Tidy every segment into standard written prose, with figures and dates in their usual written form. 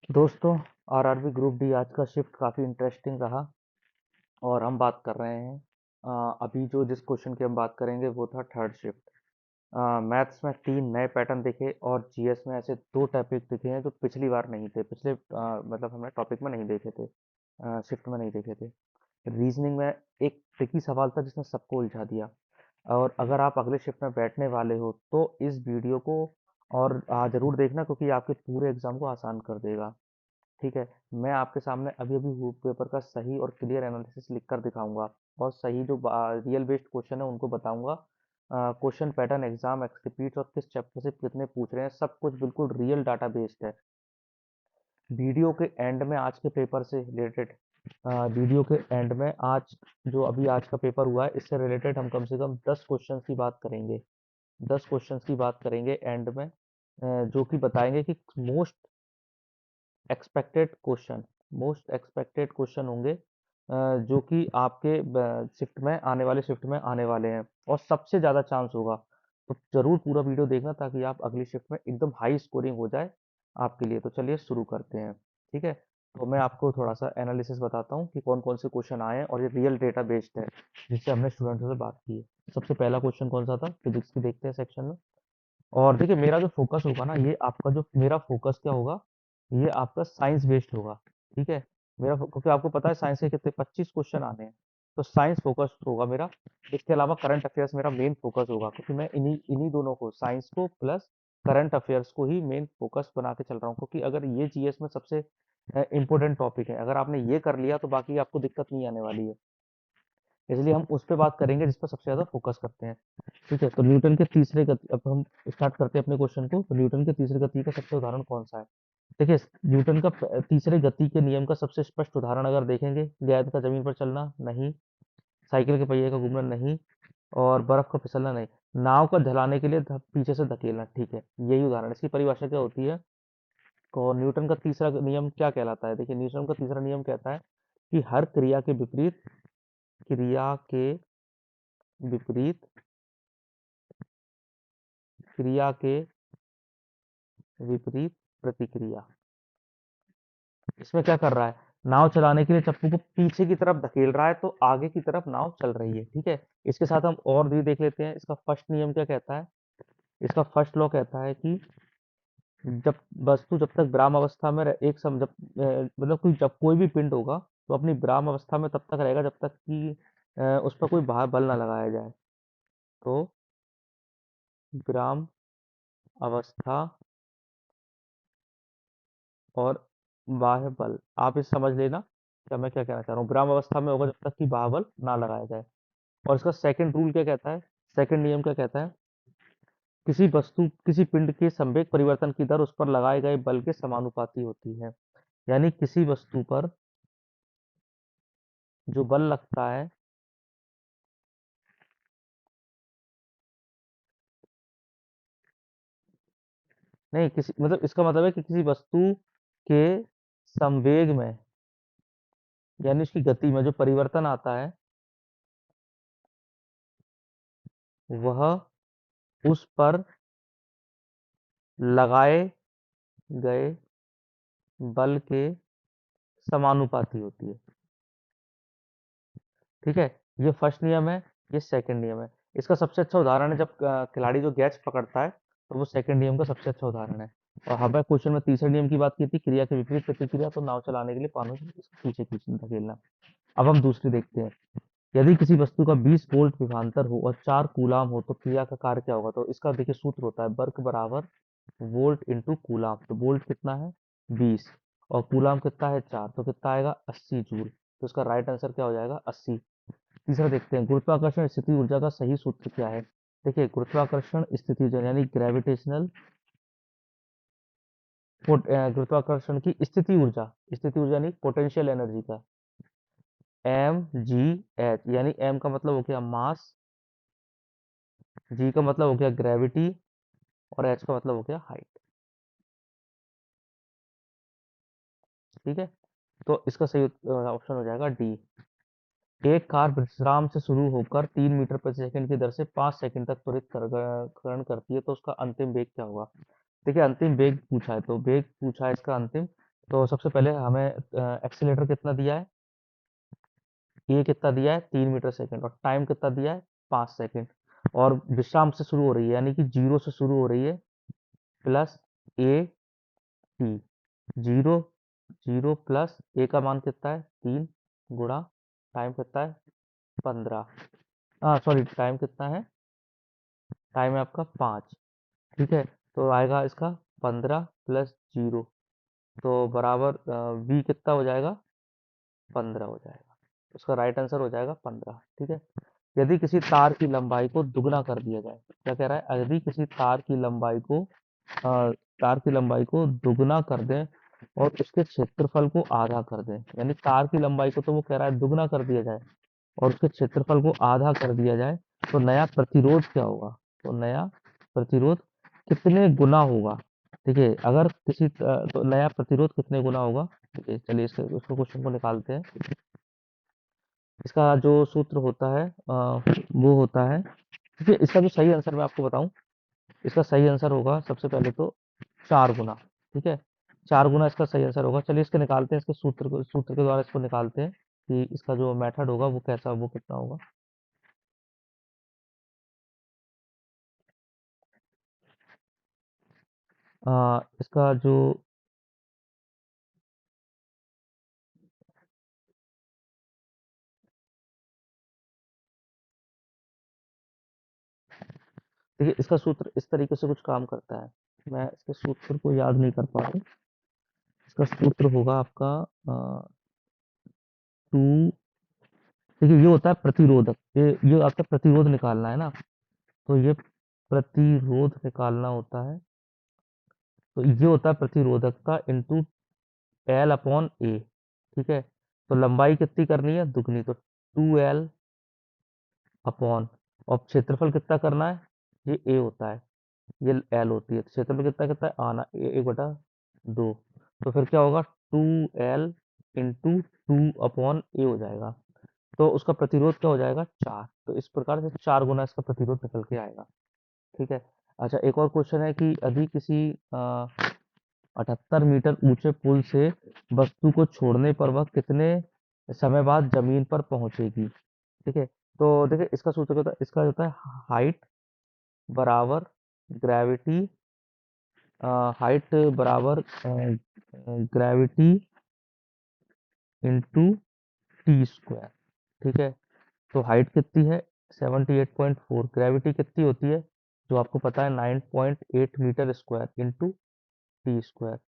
दोस्तों, RRB group D आज का शिफ्ट काफ़ी इंटरेस्टिंग रहा और हम बात कर रहे हैं अभी जो जिस क्वेश्चन की हम बात करेंगे वो था थर्ड शिफ्ट। मैथ्स में 3 नए पैटर्न दिखे और जीएस में ऐसे 2 टॉपिक दिखे हैं जो पिछली बार नहीं थे, पिछले मतलब हमने टॉपिक में नहीं देखे थे, शिफ्ट में नहीं देखे थे। रीजनिंग में एक ट्रिकी सवाल था जिसने सबको उलझा दिया। और अगर आप अगले शिफ्ट में बैठने वाले हो तो इस वीडियो को और ज़रूर देखना, क्योंकि आपके पूरे एग्जाम को आसान कर देगा। ठीक है। मैं आपके सामने अभी अभी पेपर का सही और क्लियर एनालिसिस लिख कर दिखाऊंगा और सही जो रियल बेस्ड क्वेश्चन है उनको बताऊंगा। क्वेश्चन पैटर्न, एग्जाम एक्सपीरियंस और किस चैप्टर से कितने पूछ रहे हैं, सब कुछ बिल्कुल रियल डाटा बेस्ड है। वीडियो के एंड में आज के पेपर से रिलेटेड, वीडियो के एंड में आज जो अभी आज का पेपर हुआ है इससे रिलेटेड हम कम से कम 10 क्वेश्चंस की बात करेंगे। 10 क्वेश्चंस की बात करेंगे एंड में, जो कि बताएंगे कि मोस्ट एक्सपेक्टेड क्वेश्चन होंगे, जो कि आपके शिफ्ट में आने वाले शिफ्ट में आने वाले हैं और सबसे ज़्यादा चांस होगा। तो ज़रूर पूरा वीडियो देखना ताकि आप अगली शिफ्ट में एकदम हाई स्कोरिंग हो जाए आपके लिए। तो चलिए शुरू करते हैं। ठीक है। तो मैं आपको थोड़ा सा एनालिसिस बताता हूँ कि कौन कौन से क्वेश्चन आए हैं और ये रियल डेटा बेस्ड है जिससे हमने स्टूडेंट्स से बात की है। सबसे पहला क्वेश्चन कौन सा था, फिजिक्स की देखते हैं सेक्शन में। और देखिए, मेरा जो फोकस होगा ना, ये आपका जो मेरा फोकस क्या होगा, ये आपका साइंस बेस्ड होगा। ठीक है। क्योंकि आपको पता है साइंस के कितने 25 क्वेश्चन आने हैं, तो साइंस फोकस होगा मेरा। इसके अलावा करंट अफेयर्स मेरा मेन फोकस होगा, क्योंकि मैं इन्हीं इन्हीं दोनों को, साइंस को प्लस करंट अफेयर्स को ही मेन फोकस बना के चल रहा हूँ। क्योंकि अगर ये जीएस में सबसे इंपॉर्टेंट टॉपिक है, अगर आपने ये कर लिया तो बाकी आपको दिक्कत नहीं आने वाली है। इसलिए हम उस पर बात करेंगे जिस पर सबसे ज्यादा फोकस करते हैं। ठीक है। तो न्यूटन के तीसरे गति, अब हम स्टार्ट करते हैं अपने क्वेश्चन को। तो न्यूटन के तीसरे गति का सबसे उदाहरण कौन सा है? देखिए, न्यूटन का तीसरे गति के नियम का सबसे स्पष्ट उदाहरण अगर देखेंगे, गेंद का जमीन पर चलना नहीं, साइकिल के पहिए का घूमना नहीं, और बर्फ का फिसलना नहीं, नाव का ढलाने के लिए पीछे से धकेलना। ठीक है, यही उदाहरण। इसकी परिभाषा क्या होती है? तो न्यूटन का तीसरा नियम क्या कहलाता है? देखिए, न्यूटन का तीसरा नियम कहता है कि हर क्रिया के विपरीत क्रिया के विपरीत प्रतिक्रिया। इसमें क्या कर रहा है? नाव चलाने के लिए चप्पू को पीछे की तरफ धकेल रहा है तो आगे की तरफ नाव चल रही है। ठीक है। इसके साथ हम और भी देख लेते हैं। इसका फर्स्ट नियम क्या कहता है? इसका फर्स्ट लॉ कहता है कि जब वस्तु जब तक विराम अवस्था में एक सम जब मतलब जब कोई भी पिंड होगा तो अपनी विराम अवस्था में तब तक रहेगा जब तक कि उस पर कोई बाहर बल ना लगाया जाए। तो विराम अवस्था और बाह्य बल, आप इस समझ लेना क्या मैं क्या कहना चाह रहा हूँ। विराम अवस्था में होगा जब तक कि बाह्य बल ना लगाया जाए। और इसका सेकंड रूल क्या कहता है? सेकंड नियम क्या कहता है? किसी पिंड के संवेग परिवर्तन की दर उस पर लगाए गए बल के समानुपाती होती है। यानी किसी वस्तु पर जो बल लगता है, नहीं किसी मतलब इसका मतलब है कि किसी वस्तु के संवेग में, यानी उसकी गति में जो परिवर्तन आता है, वह उस पर लगाए गए बल के समानुपाती होती है। ठीक है। ये फर्स्ट नियम है, ये सेकंड नियम है। इसका सबसे अच्छा उदाहरण है जब खिलाड़ी जो कैच पकड़ता है, तो वो सेकंड नियम का सबसे अच्छा उदाहरण है। और हमें क्वेश्चन में तीसरे नियम की बात की थी, क्रिया के विपरीत प्रतिक्रिया, तो नाव चलाने के लिए पानी को पीछे खींचना धकेलना। अब हम दूसरी देखते हैं। यदि किसी वस्तु का 20 वोल्ट विभवांतर हो और 4 कूलाम हो तो क्रिया का कार्य क्या होगा? तो इसका देखिए सूत्र होता है वर्क बराबर वोल्ट इंटू कूलाम। तो वोल्ट कितना है? 20, और कूलाम कितना है? 4, तो कितना आएगा? 80 जूल। तो इसका राइट आंसर क्या हो जाएगा? 80। तीसरा देखते हैं, गुरुत्वाकर्षण स्थिति ऊर्जा का सही सूत्र क्या है? देखिए, गुरुत्वाकर्षण स्थिति ऊर्जा यानी ग्रेविटेशनल गुरुत्वाकर्षण की स्थिति ऊर्जा यानी पोटेंशियल एनर्जी का, एम जी एच। यानी एम का मतलब हो गया मास, जी का मतलब हो गया ग्रेविटी, और एच का मतलब हो गया हाइट। ठीक है। तो इसका सही ऑप्शन हो जाएगा डी। एक कार विश्राम से शुरू होकर 3 मीटर प्रति सेकंड की दर से 5 सेकंड तक त्वरित करती है तो उसका अंतिम वेग क्या होगा? देखिए, अंतिम वेग पूछा है तो वेग पूछा है इसका अंतिम, तो सबसे पहले हमें एक्सीलेटर कितना दिया है, ये कितना दिया है 3 मीटर सेकंड, और टाइम कितना दिया है 5 सेकंड, और विश्राम से शुरू हो रही है यानी कि 0 से शुरू हो रही है, प्लस ए टी, 0 0 प्लस ए का मान कितना है 3, गुणा टाइम कितना है 15, हाँ सॉरी टाइम कितना है, टाइम है आपका 5, ठीक है। तो आएगा इसका 15 प्लस 0, तो बराबर बी कितना हो जाएगा 15 हो जाएगा, उसका राइट आंसर हो जाएगा 15, ठीक है। यदि किसी तार की लंबाई को दुगना कर दिया जाए, क्या कह रहा है, यदि किसी तार की लंबाई को दुगना कर दें और उसके क्षेत्रफल को आधा कर दें, यानी तार की लंबाई को तो वो कह रहा है दुगना कर दिया जाए और उसके क्षेत्रफल को आधा कर दिया जाए, तो नया प्रतिरोध क्या होगा, तो नया प्रतिरोध कितने गुना होगा, ठीक है। अगर तो नया प्रतिरोध कितने गुना होगा, ठीक है। चलिए इसको क्वेश्चन को निकालते हैं। इसका जो सूत्र होता है वो होता है, ठीक है। इसका जो सही आंसर मैं आपको बताऊं, इसका सही आंसर होगा सबसे पहले तो 4 गुना, ठीक है। 4 गुना इसका सही आंसर होगा। चलिए इसके निकालते हैं, इसके सूत्र के द्वारा इसको निकालते हैं कि इसका जो मेथड होगा वो कैसा, वो कितना होगा। इसका जो, देखिए इसका सूत्र इस तरीके से कुछ काम करता है, मैं इसके सूत्र को याद नहीं कर पा रहा हूँ। इसका सूत्र होगा आपका 2, देखिए ये होता है प्रतिरोधक, ये आपका प्रतिरोध निकालना है ना, तो ये प्रतिरोध निकालना होता है, तो ये होता है प्रतिरोधकता इंटू एल अपॉन ए, ठीक है। तो लंबाई कितनी करनी है दुगनी, तो 2L अपॉन, और क्षेत्रफल कितना करना है, ये ए होता है, ये एल होती है, तो क्षेत्रफल कितना कितना है आना 1/2, तो फिर क्या होगा 2L इंटू 2 अपॉन ए हो जाएगा, तो उसका प्रतिरोध क्या हो जाएगा 4, तो इस प्रकार से 4 गुना इसका प्रतिरोध निकल के आएगा, ठीक है। अच्छा एक और क्वेश्चन है कि यदि किसी 78 मीटर ऊंचे पुल से वस्तु को छोड़ने पर वह कितने समय बाद जमीन पर पहुंचेगी, ठीक है। तो देखिए इसका सूत्र होता है, इसका होता है हाइट बराबर ग्रेविटी, हाइट बराबर ग्रेविटी इंटू टी स्क्वायर, ठीक है। तो हाइट कितनी है 78.4, ग्रेविटी कितनी होती है जो आपको पता है 9.8 metre square into T square,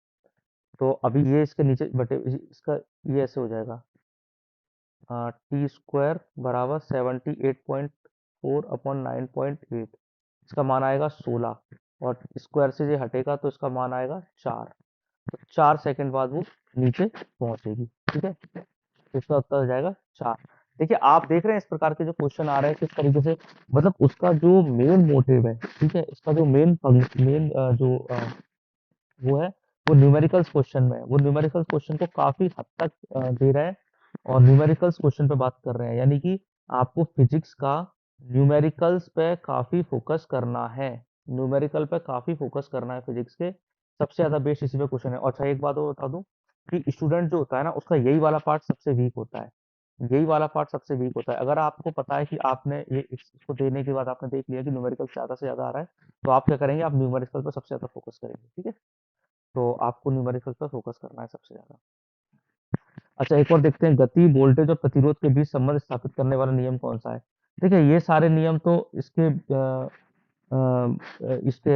तो अभी ये इसके नीचे बटे इसका, ये ऐसे हो जाएगा टी स्क्वायर बराबर 78.4 अपॉन 9.8, इसका मान आएगा 16, और स्क्वायर से ये हटेगा तो इसका मान आएगा 4, तो 4 सेकंड बाद वो नीचे पहुंचेगी, ठीक है। तो इसका उत्तर हो जाएगा 4। देखिए आप देख रहे हैं इस प्रकार के जो क्वेश्चन आ रहे हैं किस तरीके से, मतलब उसका जो मेन मोटिव है, ठीक है, इसका जो मेन जो वो है, वो न्यूमेरिकल्स क्वेश्चन में है, वो न्यूमेरिकल्स क्वेश्चन को काफी हद तक दे रहा है और न्यूमेरिकल्स क्वेश्चन पे बात कर रहे हैं, यानी कि आपको फिजिक्स का न्यूमेरिकल्स पे काफी फोकस करना है, न्यूमेरिकल पे काफी फोकस करना है फिजिक्स के, सबसे ज्यादा बेस्ड इसी पे क्वेश्चन है। और अच्छा एक बात और बता दूं कि स्टूडेंट जो होता है ना उसका यही वाला पार्ट सबसे वीक होता है, यही वाला पार्ट सबसे वीक होता है। अगर आपको पता है कि आपने ये इसको देने के बाद आपने देख लिया कि न्यूमेरिकल ज्यादा से ज्यादा आ रहा है, तो आप क्या करेंगे, आप न्यूमेरिकल पर सबसे ज्यादा फोकस करेंगे, ठीक है। तो आपको न्यूमेरिकल पर फोकस करना है सबसे ज्यादा। अच्छा एक और देखते हैं, गति वोल्टेज और प्रतिरोध के बीच संबंध स्थापित करने वाला नियम कौन सा है। देखिए ये सारे नियम तो इसके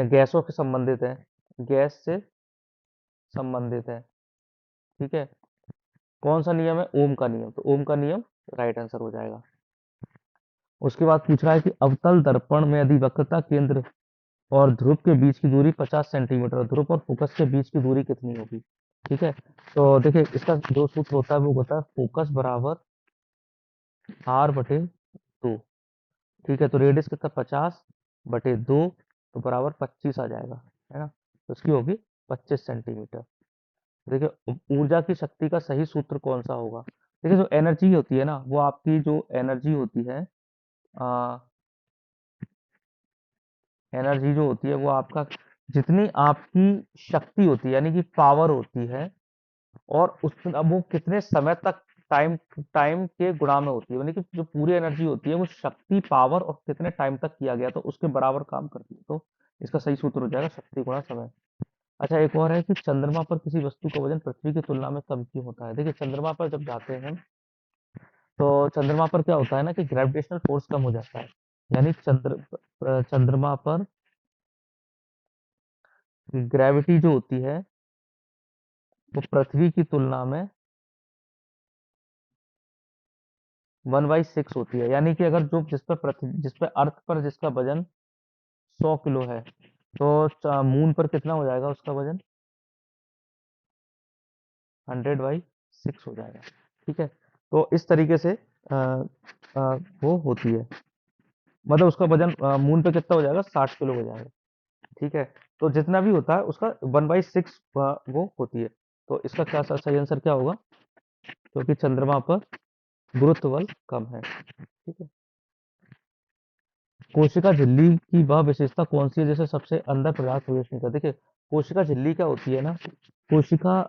गैसों से संबंधित है, गैस से संबंधित है, ठीक है। कौन सा नियम है, ओम का नियम, तो ओम का नियम राइट आंसर हो जाएगा। उसके बाद पूछ रहा है कि अवतल दर्पण में यदि वक्रता केंद्र और ध्रुव के बीच की दूरी 50 सेंटीमीटर, और ध्रुव और फोकस के बीच की दूरी कितनी होगी, ठीक है। तो देखिए इसका जो सूत्र होता है वो होता है फोकस बराबर R/2, ठीक है। तो रेडियस कितना 50/2, तो बराबर 25 आ जाएगा, है ना, तो इसकी होगी 25 सेंटीमीटर। देखिए ऊर्जा की शक्ति का सही सूत्र कौन सा होगा, देखिए जो एनर्जी होती है ना, वो आपकी जो एनर्जी होती है, एनर्जी जो होती है वो आपका, जितनी आपकी शक्ति होती है यानी कि पावर होती है, और उस अब वो कितने समय तक टाइम टाइम के गुणा में होती है, यानी कि जो पूरी एनर्जी होती है वो शक्ति पावर और कितने टाइम तक किया गया तो उसके बराबर काम करती है। तो इसका सही सूत्र हो जाएगा शक्ति गुणा समय। अच्छा, एक और है कि चंद्रमा पर किसी वस्तु का वजन पृथ्वी की तुलना में कम क्यों होता है। देखिए, चंद्रमा पर जब जाते हैं हम, तो चंद्रमा पर क्या होता है ना कि ग्रेविटेशनल फोर्स कम हो जाता है। यानी चंद्रमा पर ग्रेविटी जो होती है वो पृथ्वी की तुलना में 1/6 होती है। यानी कि अगर जो जिस पर अर्थ पर जिसका वजन 100 किलो है, तो मून पर कितना हो जाएगा उसका वजन? 100/6 हो जाएगा। ठीक है, तो इस तरीके से वो होती है, मतलब उसका वजन मून पे कितना हो जाएगा? 60 किलो हो जाएगा। ठीक है, तो जितना भी होता है उसका 1/6 वो होती है। तो इसका क्या सही आंसर क्या होगा? क्योंकि चंद्रमा पर गुरुत्व बल कम है। ठीक है, कोशिका झिल्ली की वह विशेषता कौन सी है जिसे सबसे अंदर पदार्थ प्रवेश नहीं करता? देखिए, कोशिका झिल्ली क्या होती है ना, कोशिका,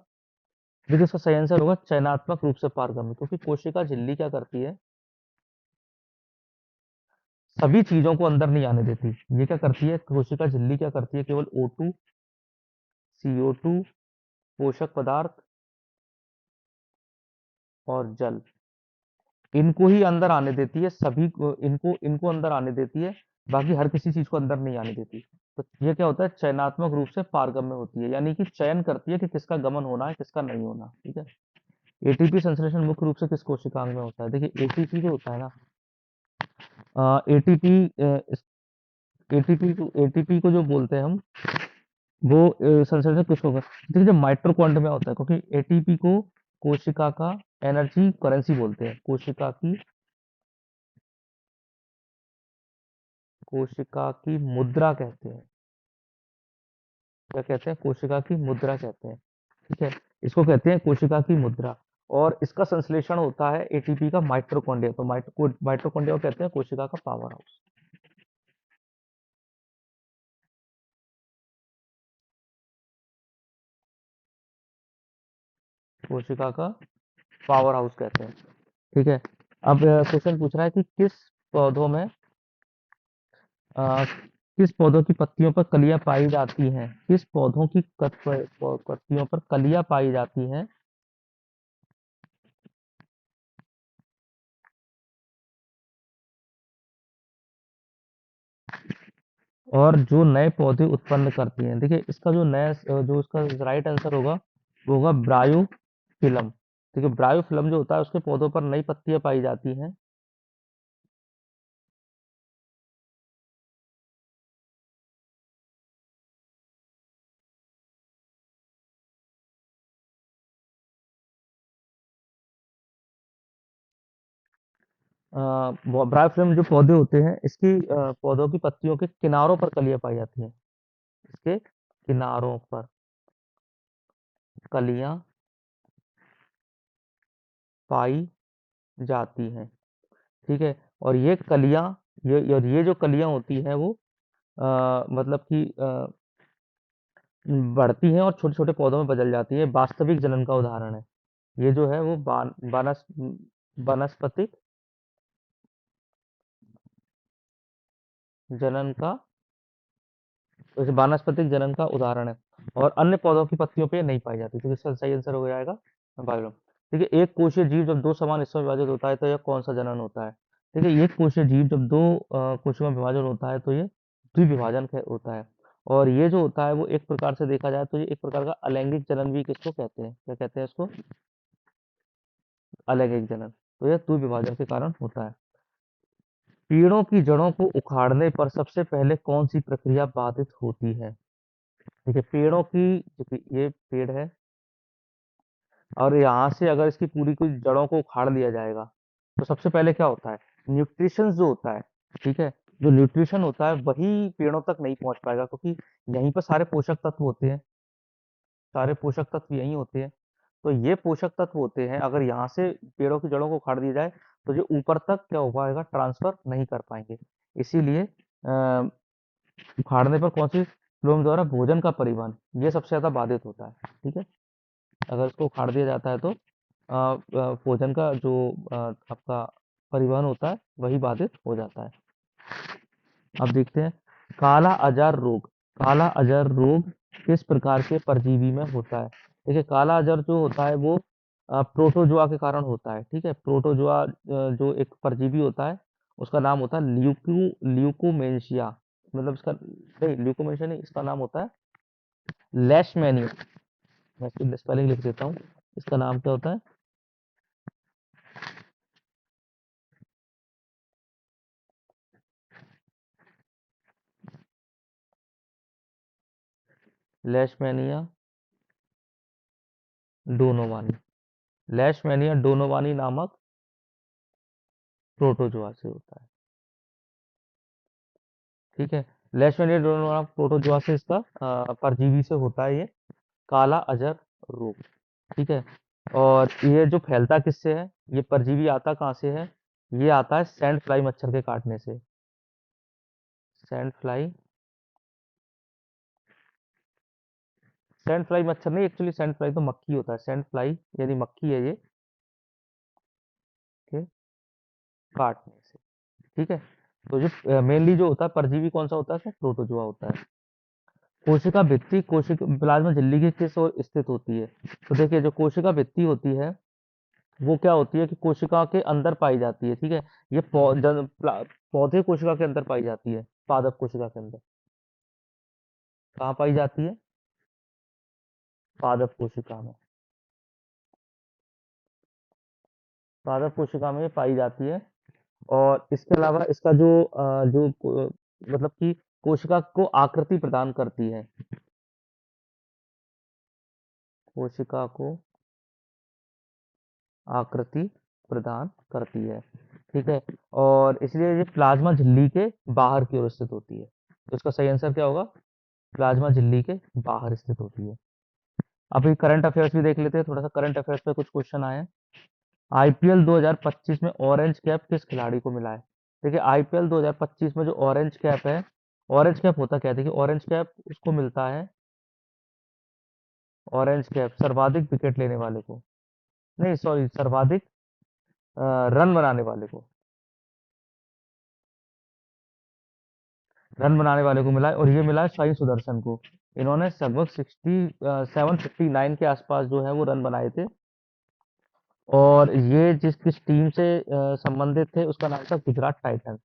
देखिए इसका सही आंसर होगा चयनात्मक रूप से पारगम्य, क्योंकि कोशिका झिल्ली क्या करती है, सभी चीजों को अंदर नहीं आने देती। ये क्या करती है, कोशिका झिल्ली क्या करती है, केवल O2, CO2, पोषक पदार्थ और जल, इनको ही अंदर आने देती है। सभी को इनको इनको अंदर आने देती है, बाकी हर किसी चीज को अंदर नहीं आने देती। तो ये क्या होता है, चयनात्मक रूप से पारगम्य होती है, यानी कि चयन करती है कि किसका गमन होना है किसका नहीं होना। ठीक है, एटीपी संश्लेषण मुख्य रूप से किस कोशिकांग में होता है? देखिए, एटीपी जो होता है ना, एटीपी एटीपी को जो बोलते हैं हम, वो संश्लेषण किसको देखिए, जब माइटोकॉन्ड्रिया में होता है, क्योंकि एटीपी को कोशिका का एनर्जी करेंसी बोलते हैं। कोशिका की मुद्रा कहते हैं। क्या कहते हैं? कोशिका की मुद्रा कहते हैं। ठीक है, इसको कहते हैं कोशिका की मुद्रा। और इसका संश्लेषण होता है एटीपी का माइटोकॉन्ड्रिया, तो माइटोकॉन्ड्रिया को कहते हैं कोशिका का पावर हाउस। कोशिका का पावर हाउस कहते हैं। ठीक है, अब क्वेश्चन पूछ रहा है कि पौधों में किस पौधों की पत्तियों पर कलियां पाई जाती हैं? किस पौधों की पत्तियों पर कलियां पाई जाती हैं? और जो नए पौधे उत्पन्न करती हैं? देखिए, इसका जो इसका राइट आंसर होगा वो होगा ब्रायोफिलम। ठीक है, ब्रायोफिलम जो होता है उसके पौधों पर नई पत्तियां पाई जाती हैं। ब्रायोफिलम जो पौधे होते हैं इसकी पौधों की पत्तियों के किनारों पर कलियां पाई जाती हैं। इसके किनारों पर कलियां पाई जाती हैं। ठीक है, और ये जो कलियां होती हैं वो मतलब कि बढ़ती हैं और छोटे छोटे पौधों में बदल जाती है। वास्तविक जनन का उदाहरण है ये जो है वो वानस्पतिक जनन का, वैसे वानस्पतिक जनन का उदाहरण है। और अन्य पौधों की पत्तियों पे नहीं पाई जाती, तो इसका सही आंसर हो जाएगा बायोलम। देखिए, एक कोशीय जीव जब दो समान हिस्सों में विभाजित होता है तो यह कौन सा जनन होता है? देखिए, एक कोशीय जीव जब दो कोशियों में विभाजन होता है तो ये द्विविभाजन होता है। और ये जो होता है वो एक प्रकार से देखा जाए तो ये एक प्रकार का अलैंगिक जनन भी किसको कहते हैं? क्या कहते हैं इसको? अलैंगिक जनन। तो यह द्विविभाजन के कारण होता है। पेड़ों की जड़ों को उखाड़ने पर सबसे पहले कौन सी प्रक्रिया बाधित होती है? देखिए, पेड़ों की, देखिए ये पेड़ है और यहाँ से अगर इसकी पूरी कुछ जड़ों को उखाड़ लिया जाएगा तो सबसे पहले क्या होता है, न्यूट्रिशन जो होता है, ठीक है, जो न्यूट्रिशन होता है वही पेड़ों तक नहीं पहुंच पाएगा, क्योंकि यहीं पर सारे पोषक तत्व होते हैं, सारे पोषक तत्व यहीं होते हैं। तो ये पोषक तत्व होते हैं, अगर यहाँ से पेड़ों की जड़ों को उखाड़ दिया जाए तो जो ऊपर तक क्या हो पाएगा, ट्रांसफर नहीं कर पाएंगे। इसीलिए उखाड़ने पर कौन सी फ्लोएम द्वारा भोजन का परिवहन, ये सबसे ज्यादा बाधित होता है। ठीक है, अगर इसको उखाड़ दिया जाता है तो भोजन का जो आपका परिवहन होता है वही बाधित हो जाता है। अब देखते हैं काला अजहर रोग। काला अजहर रोग किस प्रकार के परजीवी में होता है? देखिए काला अजहर जो होता है वो प्रोटोजोआ के कारण होता है। ठीक है, प्रोटोजोआ जो एक परजीवी होता है उसका नाम होता है ल्यूकोमेंशिया। मतलब इसका नहीं, ल्यूकोमेंशिया नहीं, इसका नाम होता है लेशमेनिया। मैं इसकी स्पेलिंग लिख देता हूँ। इसका नाम क्या होता है? लेशमेनिया डोनोवानी। लेशमेनिया डोनोवानी नामक प्रोटोजोआ से होता है। ठीक है, लेशमेनिया डोनोवाना प्रोटोजोआ से इसका परजीवी से होता है ये काला अजहर रोग। ठीक है, और ये जो फैलता किससे है, ये परजीवी आता कहाँ से है? ये आता है सैंड फ्लाई मच्छर के काटने से। सैंड फ्लाई, सैंड फ्लाई मच्छर नहीं, एक्चुअली सैंड फ्लाई तो मक्खी होता है। सैंड फ्लाई यानी मक्खी है ये, के काटने से। ठीक है, तो जो मेनली जो होता है परजीवी कौन सा होता है? प्रोटोजोआ होता है। कोशिका भित्ति कोशिका प्लाज्मा झिल्ली की किस ओर स्थित होती है? तो देखिए जो कोशिका भित्ति होती है वो क्या होती है कि कोशिका के अंदर पाई जाती है। ठीक है, ये पौधे कोशिका के अंदर पाई जाती है, पादप कोशिका के अंदर। कहाँ पाई जाती है? पादप कोशिका में। पादप कोशिका में पाई जाती है। और इसके अलावा इसका जो मतलब कि कोशिका को आकृति प्रदान करती है। कोशिका को आकृति प्रदान करती है। ठीक है, और इसलिए ये प्लाज्मा झिल्ली के बाहर की ओर स्थित होती है। तो इसका सही आंसर क्या होगा? प्लाज्मा झिल्ली के बाहर स्थित होती है। अभी करंट अफेयर्स भी देख लेते हैं, थोड़ा सा करंट अफेयर्स पे कुछ क्वेश्चन आए हैं। आईपीएल 2025 में ऑरेंज कैप किस खिलाड़ी को मिला है? देखिए आईपीएल 2025 में जो ऑरेंज कैप है, ऑरेंज कैप होता क्या है? देखिए ऑरेंज कैप उसको मिलता है, ऑरेंज कैप सर्वाधिक विकेट लेने वाले को, नहीं सॉरी, सर्वाधिक रन बनाने वाले को, रन बनाने वाले को मिला है। और ये मिला है साई सुदर्शन को। इन्होंने लगभग 759 के आसपास जो है वो रन बनाए थे। और ये जिस किस टीम से संबंधित थे उसका नाम था गुजरात टाइटंस।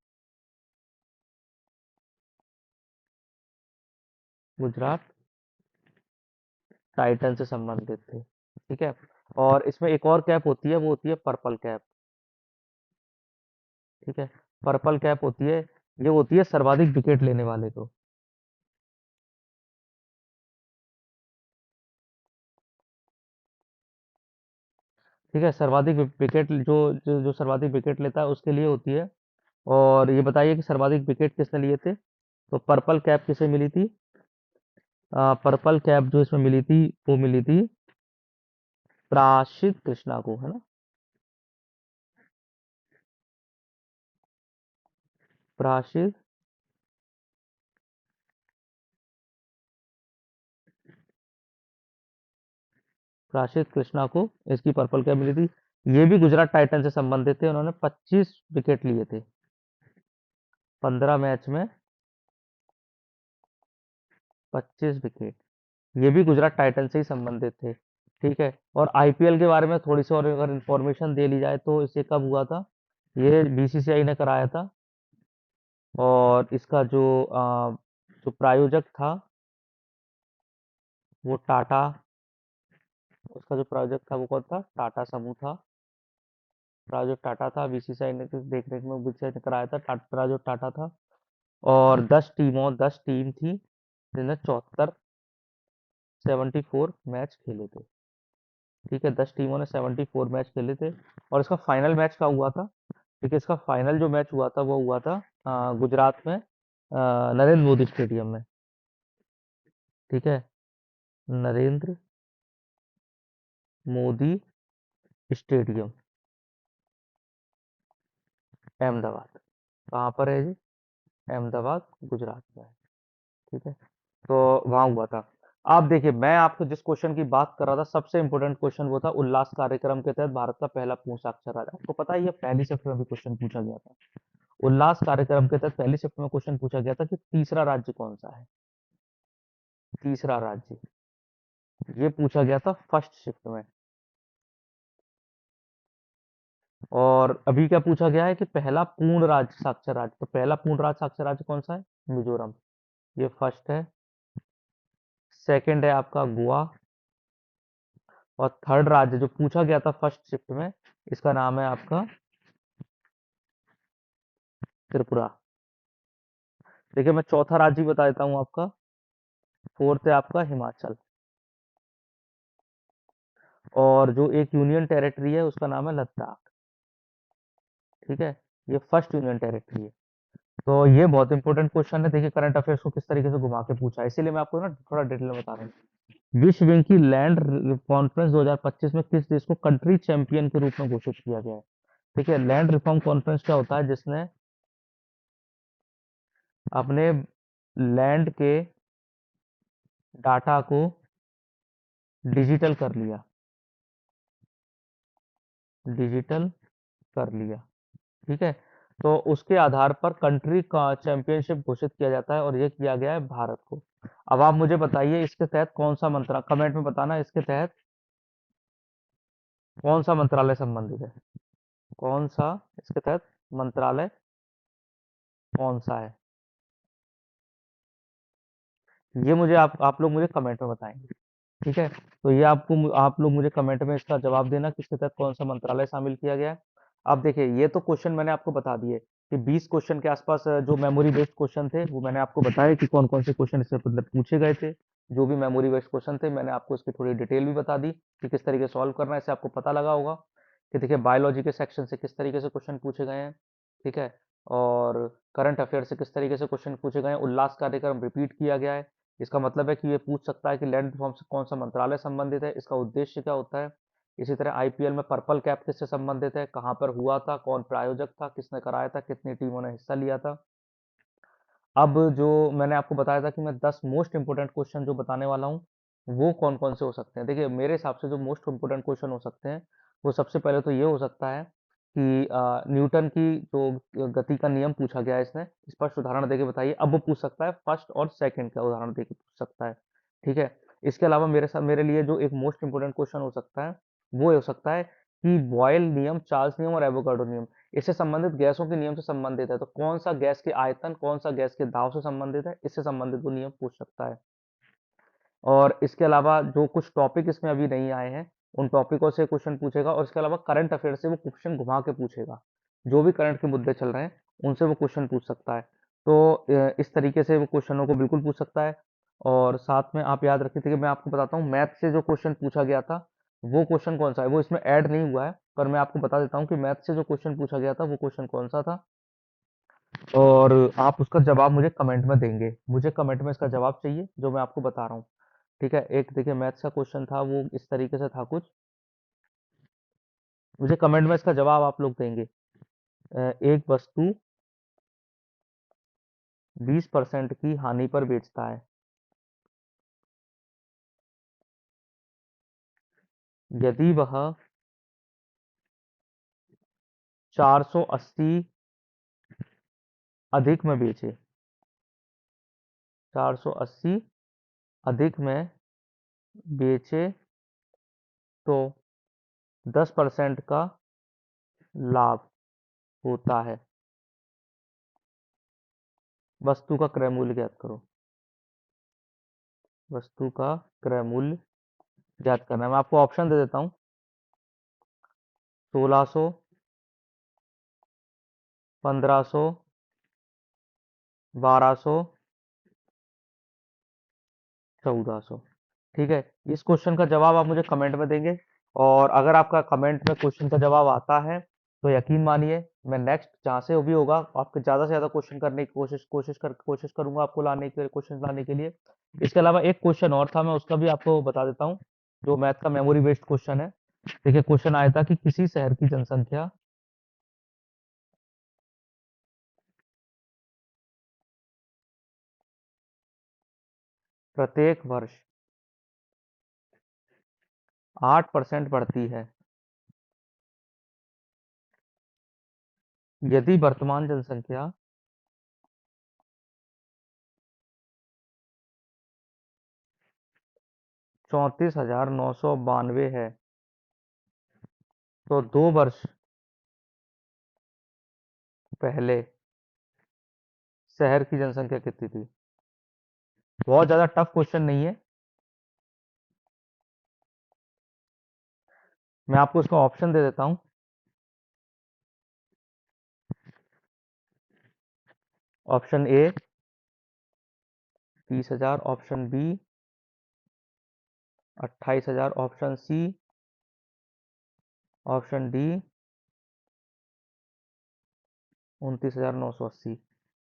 गुजरात टाइटन से संबंधित थे। ठीक है, और इसमें एक और कैप होती है, वो होती है पर्पल कैप। ठीक है, पर्पल कैप होती है, ये होती है सर्वाधिक विकेट लेने वाले को। ठीक है, सर्वाधिक विकेट जो सर्वाधिक विकेट लेता है उसके लिए होती है। और ये बताइए कि सर्वाधिक विकेट किसने लिए थे? तो पर्पल कैप किसे मिली थी? पर्पल कैप जो इसमें मिली थी वो मिली थी प्राशित कृष्णा को, है ना? प्राशित प्राशित कृष्णा को इसकी पर्पल कैप मिली थी। ये भी गुजरात टाइटन से संबंधित थे, उन्होंने 25 विकेट लिए थे 15 मैच में। 25 विकेट, ये भी गुजरात टाइटन से ही संबंधित थे। ठीक है, और आईपीएल के बारे में थोड़ी सी और अगर इंफॉर्मेशन दे ली जाए तो इसे कब हुआ था? ये बीसीसीआई ने कराया था। और इसका जो प्रायोजक था वो टाटा, उसका जो प्रायोजक था वो कौन था? टाटा समूह था। प्रायोजक टाटा था, बीसीसीआई ने तो देख रेख में बीसीसीआई ने कराया था, प्रायोजक टाटा था। और 10 टीम थी जिन्हें 74 मैच खेले थे। ठीक है, 10 टीमों ने 74 मैच खेले थे। और इसका फाइनल मैच का हुआ था? ठीक है, इसका फाइनल जो मैच हुआ था वो हुआ था गुजरात में, नरेंद्र मोदी स्टेडियम में। ठीक है, नरेंद्र मोदी स्टेडियम, अहमदाबाद। कहाँ पर है जी? अहमदाबाद गुजरात में है। ठीक है, तो वहाँ हुआ था। आप देखिए, मैं आपको जिस क्वेश्चन की बात कर रहा था, सबसे इंपॉर्टेंट क्वेश्चन वो था, उल्लास कार्यक्रम के तहत भारत का पहला पूर्ण साक्षर राज्य। आपको पता है ये पहली शिफ्ट में भी क्वेश्चन पूछा गया था। उल्लास कार्यक्रम के तहत पहली शिफ्ट में क्वेश्चन पूछा गया था कि तीसरा राज्य कौन सा है। तीसरा राज्य, ये पूछा गया था फर्स्ट शिफ्ट में। और अभी क्या पूछा गया है कि पहला पूर्ण राज्य साक्षर राज्य, तो पहला पूर्ण राज्य साक्षर राज्य कौन सा है? मिजोरम, ये फर्स्ट है। सेकंड है आपका गोवा। और थर्ड राज्य जो पूछा गया था फर्स्ट शिफ्ट में, इसका नाम है आपका त्रिपुरा। देखिए मैं चौथा राज्य बता देता हूँ आपका। फोर्थ है आपका हिमाचल। और जो एक यूनियन टेरिटरी है उसका नाम है लद्दाख। ठीक है, ये फर्स्ट यूनियन टेरिटरी है। तो ये बहुत इंपॉर्टेंट क्वेश्चन है। देखिए करंट अफेयर्स को किस तरीके से घुमा के पूछा है, इसीलिए मैं आपको ना थोड़ा डिटेल में बता रहा हूँ। विश्व बैंक की लैंड कॉन्फ्रेंस 2025 में किस देश को कंट्री चैंपियन के रूप में घोषित किया गया है? ठीक है, लैंड रिफॉर्म कॉन्फ्रेंस क्या होता है? जिसने अपने लैंड के डाटा को डिजिटल कर लिया, डिजिटल कर लिया। ठीक है, तो उसके आधार पर कंट्री का चैंपियनशिप घोषित किया जाता है और ये किया गया है भारत को। अब आप मुझे बताइए इसके तहत कौन सा मंत्रा, कमेंट में बताना इसके तहत कौन सा मंत्रालय संबंधित है। कौन सा इसके तहत मंत्रालय कौन सा है? ये मुझे आप लोग मुझे कमेंट में बताएंगे। ठीक है, तो ये आपको आप लोग मुझे कमेंट में इसका जवाब देना कि इसके तहत कौन सा मंत्रालय शामिल किया गया है। अब देखिए ये तो क्वेश्चन मैंने आपको बता दिए कि 20 क्वेश्चन के आसपास जो मेमोरी बेस्ड क्वेश्चन थे वो मैंने आपको बताया कि कौन कौन से क्वेश्चन इससे मतलब पूछे गए थे। जो भी मेमोरी बेस्ड क्वेश्चन थे मैंने आपको इसकी थोड़ी डिटेल भी बता दी कि किस तरीके से सॉल्व करना है। इससे आपको पता लगा होगा कि देखिए बायोलॉजी के सेक्शन से किस तरीके से क्वेश्चन पूछे गए हैं। ठीक है, और करंट अफेयर से किस तरीके से क्वेश्चन पूछे गए हैं। उल्लास कार्यक्रम रिपीट किया गया है। इसका मतलब है कि ये पूछ सकता है कि लैंड रिफॉर्म से कौन सा मंत्रालय संबंधित है, इसका उद्देश्य क्या होता है। इसी तरह आईपीएल में पर्पल कैप किससे संबंधित है, कहां पर हुआ था, कौन प्रायोजक था, किसने कराया था, कितनी टीमों ने हिस्सा लिया था। अब जो मैंने आपको बताया था कि मैं 10 मोस्ट इंपोर्टेंट क्वेश्चन जो बताने वाला हूँ वो कौन कौन से हो सकते हैं। देखिए मेरे हिसाब से जो मोस्ट इंपोर्टेंट क्वेश्चन हो सकते हैं वो सबसे पहले तो ये हो सकता है कि न्यूटन की जो गति का नियम पूछा गया है, इसने स्पष्ट उदाहरण देके बताइए। अब वो पूछ सकता है फर्स्ट और सेकंड का उदाहरण देके पूछ सकता है। ठीक है, इसके अलावा मेरे साथ मेरे लिए जो एक मोस्ट इंपोर्टेंट क्वेश्चन हो सकता है वो हो सकता है कि बॉयल नियम, चार्ल्स नियम और एवोगाड्रो नियम इससे संबंधित गैसों के नियम से संबंधित है। तो कौन सा गैस के आयतन, कौन सा गैस के दाब से संबंधित है, इससे संबंधित वो नियम पूछ सकता है। और इसके अलावा जो कुछ टॉपिक इसमें अभी नहीं आए हैं उन टॉपिकों से क्वेश्चन पूछेगा। और इसके अलावा करंट अफेयर से वो क्वेश्चन घुमा के पूछेगा, जो भी करंट के मुद्दे चल रहे हैं उनसे वो क्वेश्चन पूछ सकता है। तो इस तरीके से वो क्वेश्चनों को बिल्कुल पूछ सकता है। और साथ में आप याद रखिए कि मैं आपको बताता हूँ मैथ से जो क्वेश्चन पूछा गया था वो क्वेश्चन कौन सा है। वो इसमें ऐड नहीं हुआ है पर मैं आपको बता देता हूँ कि मैथ से जो क्वेश्चन पूछा गया था वो क्वेश्चन कौन सा था। और आप उसका जवाब मुझे कमेंट में देंगे। मुझे कमेंट में इसका जवाब चाहिए जो मैं आपको बता रहा हूँ। ठीक है, एक देखिए मैथ्स का क्वेश्चन था वो इस तरीके से था कुछ। मुझे कमेंट में इसका जवाब आप लोग देंगे। एक वस्तु 20% की हानि पर बेचता है, यदि वह 480 अधिक में बेचे, 480 अधिक में बेचे तो 10% का लाभ होता है। वस्तु का क्रय मूल्य ज्ञात करो। वस्तु का क्रय मूल्य ज्ञात करना है। मैं आपको ऑप्शन दे देता हूँ। 1600, 1500, 1200, 1400। ठीक है, इस क्वेश्चन का जवाब आप मुझे कमेंट में देंगे। और अगर आपका कमेंट में क्वेश्चन का जवाब आता है तो यकीन मानिए मैं नेक्स्ट जहाँ से भी होगा आपके ज़्यादा से ज़्यादा क्वेश्चन करने की कोशिश करूंगा आपको लाने के क्वेश्चन लाने के लिए। इसके अलावा एक क्वेश्चन और था, मैं उसका भी आपको बता देता हूँ जो मैथ का मेमोरी बेस्ड क्वेश्चन है। देखिए क्वेश्चन आया था कि किसी शहर की जनसंख्या प्रत्येक वर्ष 8% बढ़ती है। यदि वर्तमान जनसंख्या 34,992 है तो 2 वर्ष पहले शहर की जनसंख्या कितनी थी? बहुत ज्यादा टफ क्वेश्चन नहीं है। मैं आपको इसका ऑप्शन दे देता हूं। Option A 30,000, option B 28,000, option C, option D 29,980।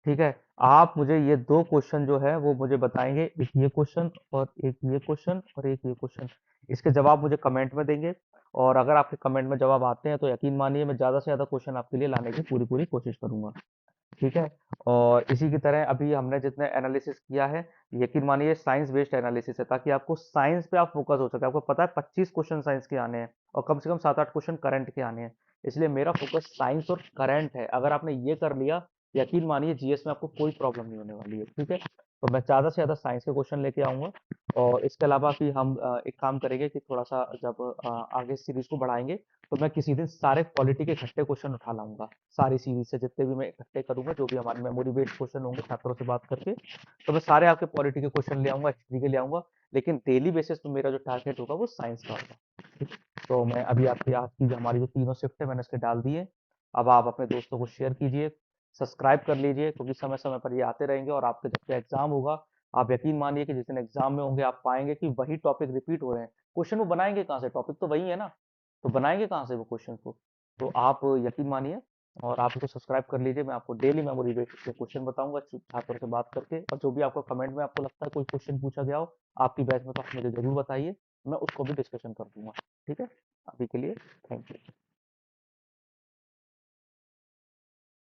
ठीक है, आप मुझे ये दो क्वेश्चन जो है वो मुझे बताएंगे, एक ये क्वेश्चन और एक ये क्वेश्चन और एक ये क्वेश्चन। इसके जवाब मुझे कमेंट में देंगे, और अगर आपके कमेंट में जवाब आते हैं तो यकीन मानिए मैं ज़्यादा से ज़्यादा क्वेश्चन आपके लिए लाने की पूरी पूरी कोशिश करूंगा। ठीक है, और इसी की तरह अभी हमने जितने एनालिसिस किया है, यकीन मानिए साइंस बेस्ड एनालिसिस है, ताकि आपको साइंस पे आप फोकस हो सके। आपको पता है 25 क्वेश्चन साइंस के आने हैं और कम से कम 7-8 क्वेश्चन करंट के आने हैं, इसलिए मेरा फोकस साइंस और करंट है। अगर आपने ये कर लिया, यकीन मानिए जीएस में आपको कोई प्रॉब्लम नहीं होने वाली है। ठीक है, तो मैं ज़्यादा से ज़्यादा साइंस के क्वेश्चन लेके आऊंगा, और इसके अलावा कि हम एक काम करेंगे कि थोड़ा सा जब आगे सीरीज को बढ़ाएंगे तो मैं किसी दिन सारे पॉलिटी के इकट्ठे क्वेश्चन उठा लाऊंगा, सारी सीरीज से जितने भी मैं इकट्ठे करूंगा, जो भी हमारे मेमोरी बेस्ड क्वेश्चन होंगे छात्रों से बात करके, तो मैं सारे आपके पॉलिटी के क्वेश्चन ले आऊंगा, हिस्ट्री के ले आऊंगा। लेकिन डेली बेसिस पे मेरा जो टारगेट होगा वो साइंस का होगा। ठीक है? तो मैं अभी आपकी आज की जो हमारी जो तीनों शिफ्ट है मैंने इसके डाल दिए। अब आप अपने दोस्तों को शेयर कीजिए, सब्सक्राइब कर लीजिए, क्योंकि समय समय पर ये आते रहेंगे, और आपके जब एग्जाम होगा, आप यकीन मानिए कि जिस दिन एग्जाम में होंगे आप पाएंगे कि वही टॉपिक रिपीट हो रहे हैं। क्वेश्चन वो बनाएंगे कहाँ से, टॉपिक तो वही है ना, तो बनाएंगे कहाँ से वो क्वेश्चन को। तो आप यकीन मानिए और आप इसको सब्सक्राइब कर लीजिए। मैं आपको डेली मेमोरी बेस्ड पे क्वेश्चन बताऊंगा छात्रों से बात करके, और जो भी आपको कमेंट में आपको लगता है कोई क्वेश्चन पूछा गया हो आपकी बैच में, तो आप मुझे जरूर बताइए, मैं उसको भी डिस्कशन कर दूंगा। ठीक है, अभी के लिए थैंक यू।